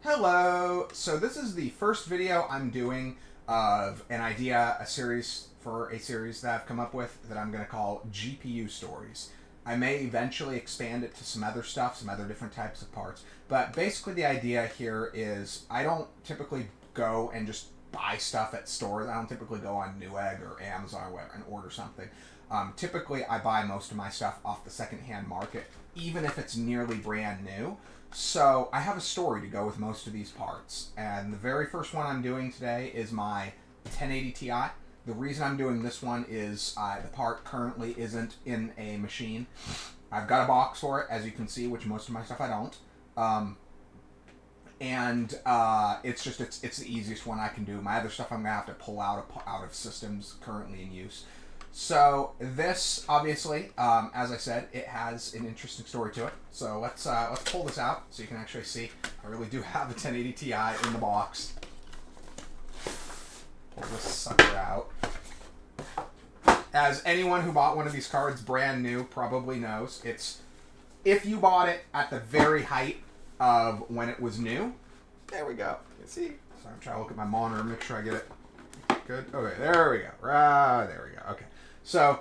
Hello! So this is the first video I'm doing of a series that I've come up with that I'm going to call GPU Stories. I may eventually expand it to some other stuff, some other different types of parts, but basically the idea here is I don't typically go and just buy stuff at stores. I don't typically go on Newegg or Amazon or whatever and order something. Typically I buy most of my stuff off the secondhand market, even if it's nearly brand new. So I have a story to go with most of these parts, and the very first one I'm doing today is my 1080 Ti. The reason I'm doing this one is the part currently isn't in a machine. I've got a box for it, as you can see, which most of my stuff I don't. It's the easiest one I can do. My other stuff I'm gonna have to pull out of systems currently in use. So this, obviously, as I said, it has an interesting story to it. So let's pull this out so you can actually see. I really do have a 1080 Ti in the box. Pull this sucker out. As anyone who bought one of these cards brand new probably knows, if you bought it at the very height of when it was new. There we go. You can see. Sorry, I'm trying to look at my monitor, make sure I get it good. Okay, there we go. Right, there we go. Okay. So,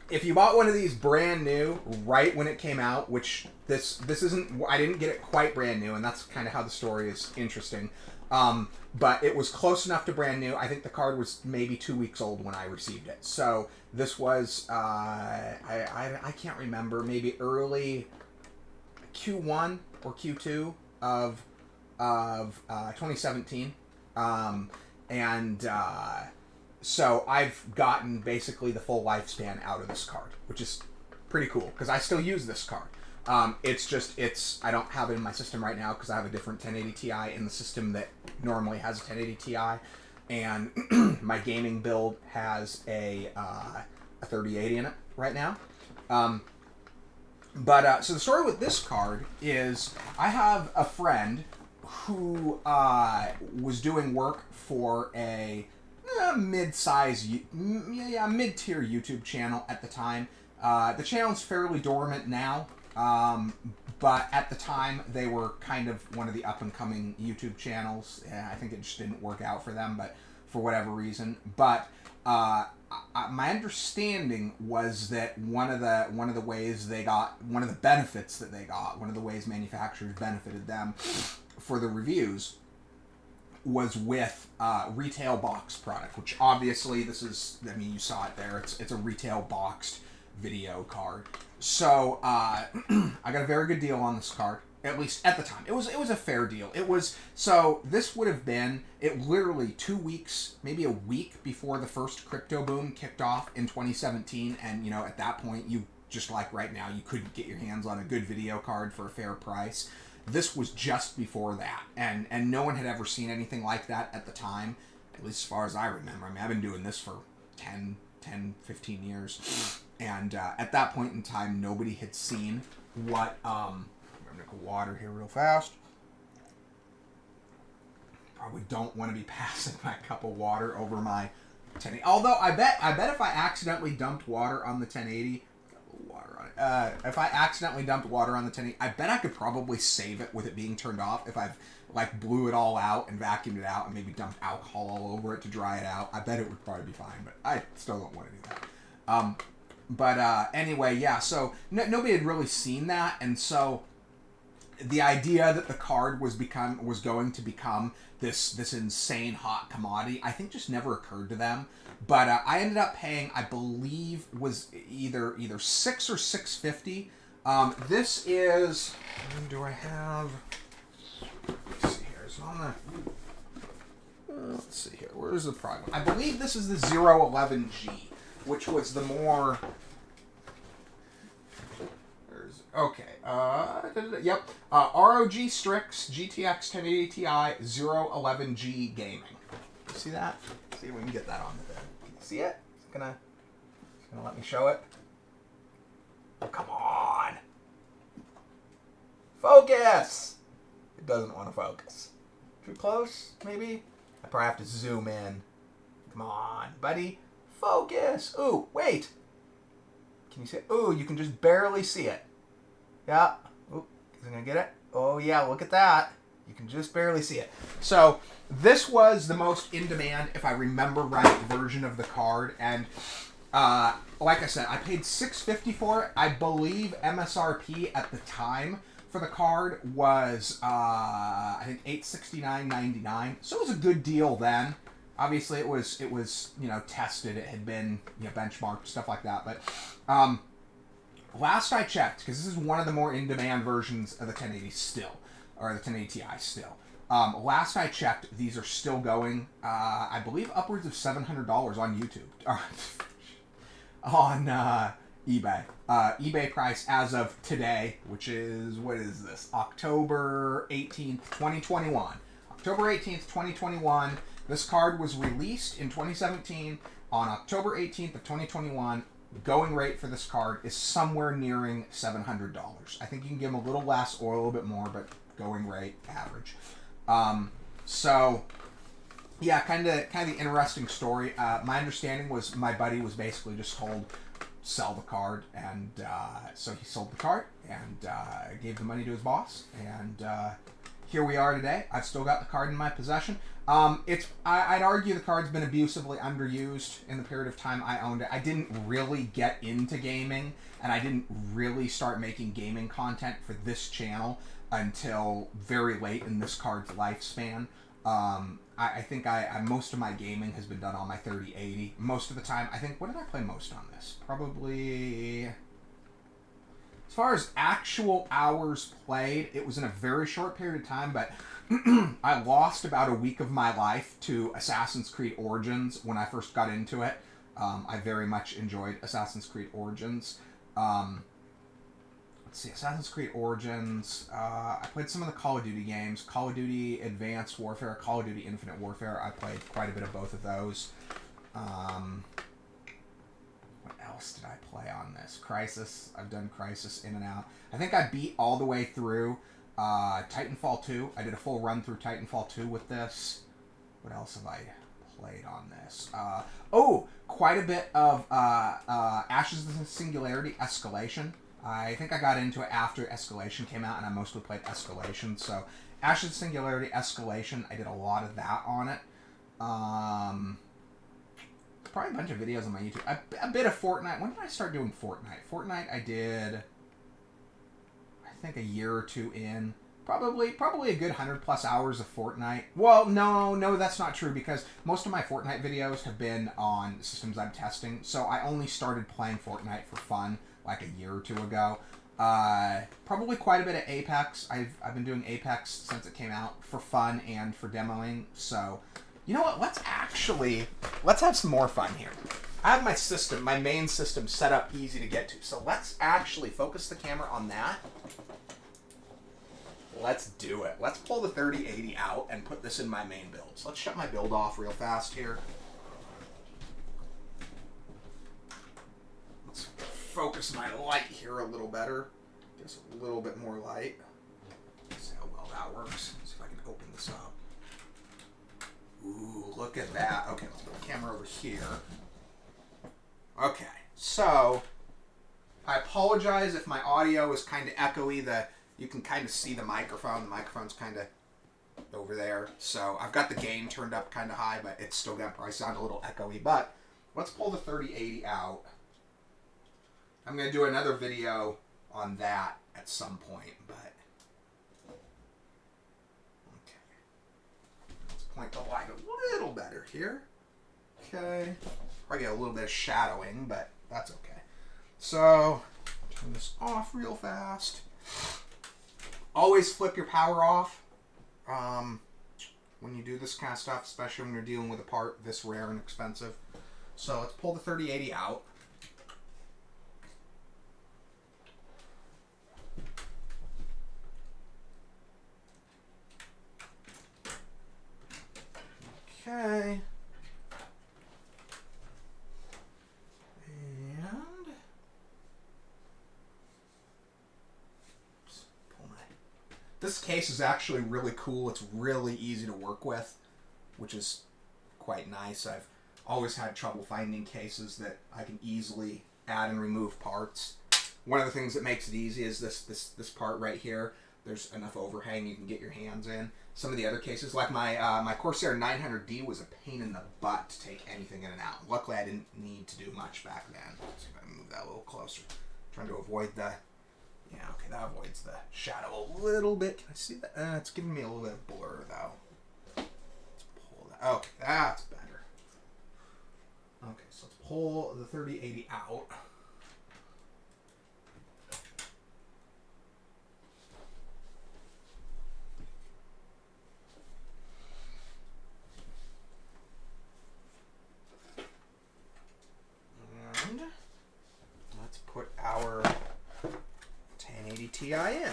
if you bought one of these brand new right when it came out, which this isn't, I didn't get it quite brand new, and that's kind of how the story is interesting. But it was close enough to brand new. I think the card was maybe 2 weeks old when I received it. So this was, I can't remember, maybe early Q1 or Q2 of 2017. So I've gotten basically the full lifespan out of this card, which is pretty cool because I still use this card. I don't have it in my system right now because I have a different 1080 Ti in the system that normally has a 1080 Ti, and my gaming build has a 3080 in it right now. So the story with this card is I have a friend who was doing work for a mid-tier YouTube channel at the time. The channel's fairly dormant now, but at the time they were kind of one of the up-and-coming YouTube channels. I think it just didn't work out for them, but for whatever reason. But my understanding was that one of the benefits that they got, one of the ways manufacturers benefited them for the reviews, was with retail box product, which obviously this is, I mean, you saw it there, it's a retail boxed video card. So I got a very good deal on this card, at least at the time. It was a fair deal. This would have been, literally 2 weeks, maybe a week before the first crypto boom kicked off in 2017, and at that point, you, just like right now, you couldn't get your hands on a good video card for a fair price. This was just before that, and no one had ever seen anything like that at the time, at least as far as I remember. I mean, I've been doing this for 10, 15 years, and at that point in time, nobody had seen what, I'm going to drink water here real fast. Probably don't want to be passing my cup of water over my 1080, although I bet if I accidentally dumped water on the 1080, if I accidentally dumped water on the 1080, I bet I could probably save it with it being turned off if I've blew it all out and vacuumed it out and maybe dumped alcohol all over it to dry it out. I bet it would probably be fine, but I still don't want to do that. Anyway, yeah, so nobody had really seen that, and so the idea that the card was going to become this insane hot commodity, I think just never occurred to them. But I ended up paying, I believe, was either $6 or $6.50. This is, do I have? Let's see here. It's on the. Let's see here. Where's the product? I believe this is the 011G, which was the more. Okay. Yep. ROG Strix GTX 1080 Ti 011G gaming. See that? See if we can get that on the bed. Can you see it? It's gonna let me show it. Oh, come on! Focus! It doesn't want to focus. Too close, maybe? I probably have to zoom in. Come on, buddy. Focus! Ooh, wait! Can you see it? Ooh, you can just barely see it. Yeah. Oop, is it gonna get it? Oh yeah, look at that. You can just barely see it. So this was the most in demand, if I remember right, version of the card, and like I said, I paid $650 for it. I believe MSRP at the time for the card was I think $869.99. So it was a good deal then. Obviously, it was tested. It had been benchmarked, stuff like that. But last I checked, because this is one of the more in demand versions of the 1080 still, or the 1080 Ti still. Last I checked, these are still going. I believe upwards of $700 on YouTube. On eBay. eBay price as of today, which is, what is this? October 18th, 2021. October 18th, 2021. This card was released in 2017. On October 18th of 2021, going rate for this card is somewhere nearing $700. I think you can give them a little less or a little bit more, but going rate, average. So... yeah, kind of the interesting story. My understanding was my buddy was basically just told, sell the card, and so he sold the card and gave the money to his boss, and here we are today. I've still got the card in my possession. I'd argue the card's been abusively underused in the period of time I owned it. I didn't really get into gaming, and I didn't really start making gaming content for this channel until very late in this card's lifespan. I think most of my gaming has been done on my 3080. Most of the time, I think, what did I play most on this? Probably, as far as actual hours played, it was in a very short period of time, but I lost about a week of my life to Assassin's Creed Origins when I first got into it. I very much enjoyed Assassin's Creed Origins. Let's see, Assassin's Creed Origins. I played some of the Call of Duty games. Call of Duty Advanced Warfare, Call of Duty Infinite Warfare. I played quite a bit of both of those. What else did I play on this? Crysis. I've done Crysis in and out. I think I beat all the way through Titanfall 2. I did a full run through Titanfall 2 with this. What else have I played on this? Quite a bit of Ashes of Singularity Escalation. I think I got into it after Escalation came out, and I mostly played Escalation. So, Ashes of Singularity Escalation, I did a lot of that on it. Probably a bunch of videos on my YouTube. A bit of Fortnite. When did I start doing Fortnite? Fortnite I did, I think, a year or two in. Probably a good 100+ hours of Fortnite. Well, no, that's not true, because most of my Fortnite videos have been on systems I'm testing, so I only started playing Fortnite for fun like a year or two ago. Probably quite a bit of Apex. I've been doing Apex since it came out for fun and for demoing, so you know what? Let's have some more fun here. I have my main system set up easy to get to, so let's actually focus the camera on that. Let's do it. Let's pull the 3080 out and put this in my main build. So let's shut my build off real fast here. Let's focus my light here a little better. Just a little bit more light. See how well that works. See if I can open this up. Ooh, look at that. Okay, let's put the camera over here. Okay, so I apologize if my audio is kind of echoey. You can kind of see the microphone. The microphone's kind of over there. So I've got the gain turned up kind of high, but it's still going to probably sound a little echoey. But let's pull the 3080 out. I'm going to do another video on that at some point, but okay. Let's point the light a little better here. Okay. Probably get a little bit of shadowing, but that's okay. So turn this off real fast. Always flip your power off when you do this kind of stuff, especially when you're dealing with a part this rare and expensive. So let's pull the 3080 out. Okay. This case is actually really cool. It's really easy to work with, which is quite nice. I've always had trouble finding cases that I can easily add and remove parts. One of the things that makes it easy is this part right here. there's enough overhang you can get your hands in. Some of the other cases, like my my Corsair 900D, was a pain in the butt to take anything in and out. Luckily, I didn't need to do much back then. Let's see if I can move that a little closer. Trying to avoid the, yeah, okay, that avoids the shadow a little bit. Can I see that? It's giving me a little bit of blur though. Let's pull that. Okay, that's better. Okay, so let's pull the 3080 out. And let's put our 1080 Ti in.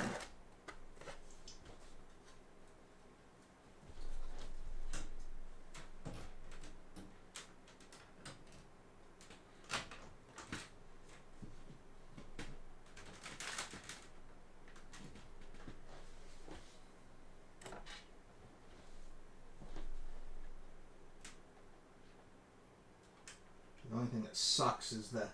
The only thing that sucks is the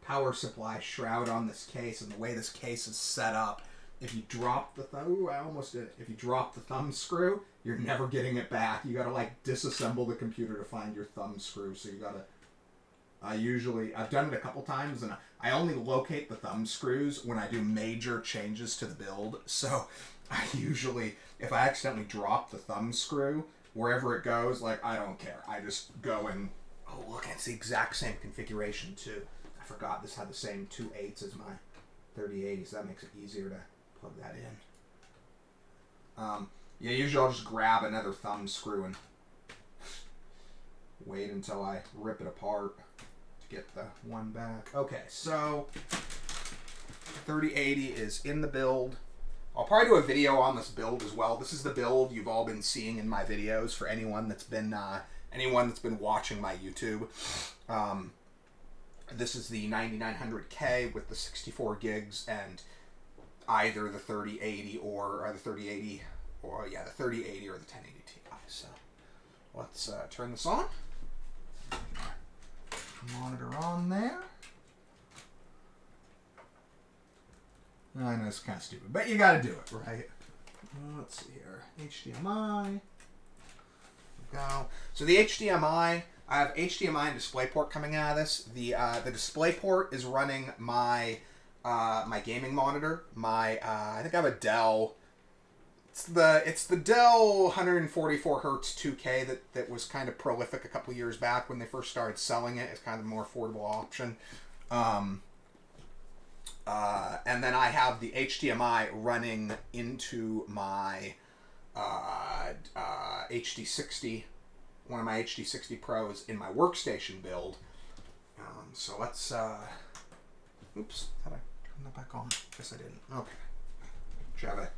power supply shroud on this case and the way this case is set up. If you drop the ooh, I almost did it. If you drop the thumb screw, you're never getting it back. You gotta like disassemble the computer to find your thumb screw. So you gotta. I've done it a couple times, and I only locate the thumb screws when I do major changes to the build. So I usually, if I accidentally drop the thumb screw, wherever it goes, like I don't care. I just go and. Oh, look, it's the exact same configuration, too. I forgot this had the same 2 8s as my 3080, so that makes it easier to plug that in. Yeah, usually I'll just grab another thumb screw and wait until I rip it apart to get the one back. Okay, so 3080 is in the build. I'll probably do a video on this build as well. This is the build you've all been seeing in my videos for anyone that's been watching my YouTube. This is the 9900K with the 64 gigs and either the 3080 or the 3080 or yeah, the 3080 or the 1080 Ti. So let's turn this on. Monitor on there. I know it's kind of stupid, but you got to do it, right? Let's see here. HDMI. Go. So the HDMI, I have HDMI and DisplayPort coming out of this. The DisplayPort is running my my gaming monitor. My I think I have a Dell. It's the Dell 144 Hertz 2K that was kind of prolific a couple years back when they first started selling it. It's kind of a more affordable option. And then I have the HDMI running into my HD60, one of my HD60 Pros in my workstation build. So let's, oops, did I turn that back on? Guess I didn't. Okay. Should have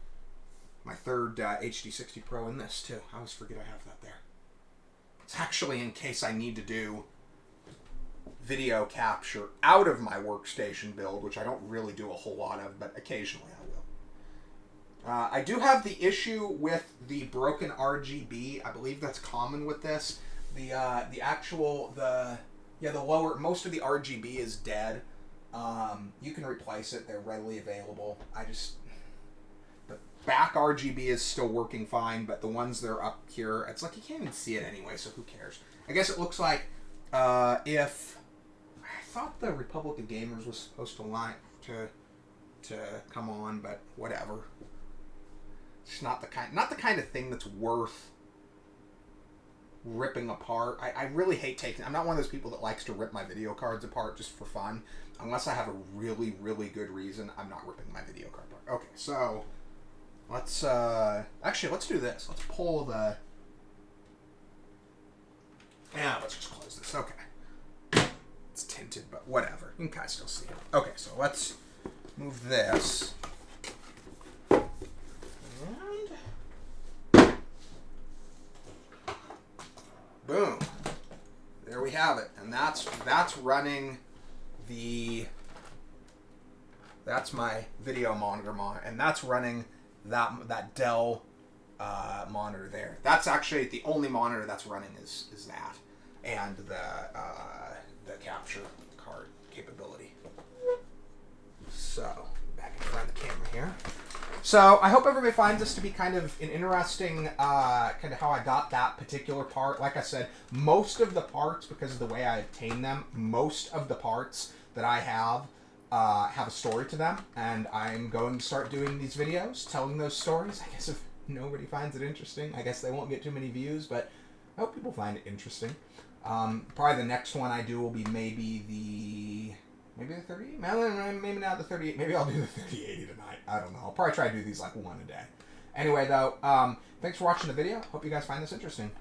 my third HD60 Pro in this too. I always forget I have that there. It's actually in case I need to do video capture out of my workstation build, which I don't really do a whole lot of, but occasionally I will. I do have the issue with the broken RGB. I believe that's common with this. The lower, most of the RGB is dead. You can replace it. They're readily available. The back RGB is still working fine, but the ones that are up here, it's like you can't even see it anyway, so who cares? I guess it looks like if I thought the Republic of Gamers was supposed to come on, but whatever. It's not the kind of thing that's worth ripping apart. I really hate taking. I'm not one of those people that likes to rip my video cards apart just for fun, unless I have a really, really good reason. I'm not ripping my video card apart. Okay, so let's actually let's do this. Let's pull the. Yeah, let's just close this. Okay, it's tinted, but whatever. You can kind of still see it. Okay, so let's move this. Boom. There we have it. And that's running that's my video monitor and that's running that Dell monitor there. That's actually the only monitor that's running is that and the capture card capability. So back in front of the camera here. So I hope everybody finds this to be kind of an interesting, kind of how I got that particular part. Like I said, most of the parts, because of the way I obtain them, most of the parts that I have a story to them, and I'm going to start doing these videos, telling those stories. I guess if nobody finds it interesting, I guess they won't get too many views, but I hope people find it interesting. Probably the next one I do will be maybe the 38? Maybe not the 38. Maybe I'll do the 3080 tonight. I don't know. I'll probably try to do these like one a day. Anyway, though, thanks for watching the video. Hope you guys find this interesting.